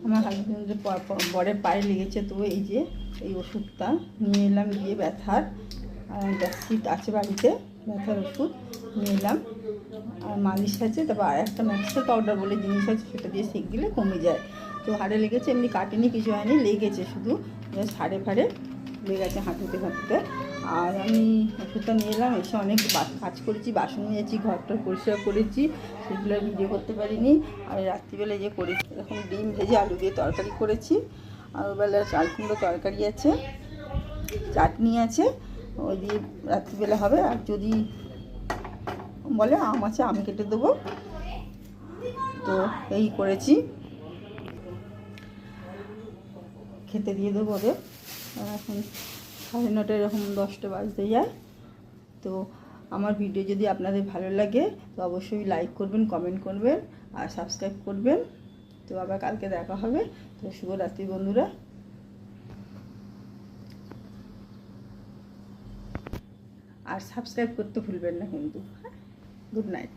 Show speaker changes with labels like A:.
A: আমার হাজবেন্ডের বরের পায়ে লেগেছে, তো এই যে এই ওষুধটা নিয়ে এলাম, গিয়ে ব্যথার গ্যাস্ট্রিক আছে বাড়িতে, ব্যথার ওষুধ নিয়ে এলাম। আর মালিশ আছে, তারপর আর একটা ম্যাক্সেল পাউডার বলে জিনিস আছে, সেটা দিয়ে সেঁক দিলে কমে যায়। তো হাড়ে লেগেছে, এমনি কাটেনি, কিছু হয়নি, লেগেছে শুধু জাস্ট হাড়ে ফাড়ে লেগেছে হাঁটুতে হাঁটুতে। আর আমি ওষুধটা নিয়ে এলাম, এসে অনেক কাজ করেছি, বাসন নিয়েছি, ঘরটা পরিষ্কার করেছি, সেগুলো ভিডিও করতে পারিনি। আর রাত্রিবেলা যে করেছি, এখন ডিম ভেজে আলু দিয়ে তরকারি করেছি, আর ওবেলা চাল কুমড়ো তরকারি আছে, চাটনি আছে, ওই দিয়ে রাত্রিবেলা হবে। আর যদি বলে আম আছে, আম কেটে দেবো। তো এই করেছি, খেতে দিয়ে দেবো ওদের। এখন 9:30 এরকম 10টা বাজতে যায়। তো আমার ভিডিও যদি আপনাদের ভালো লাগে তো অবশ্যই লাইক করবেন, কমেন্ট করবেন আর সাবস্ক্রাইব করবেন। তো আবার কালকে দেখা হবে। তো শুভরাত্রি বন্ধুরা। আর সাবস্ক্রাইব করতে ভুলবেন না কিন্তু। Good night.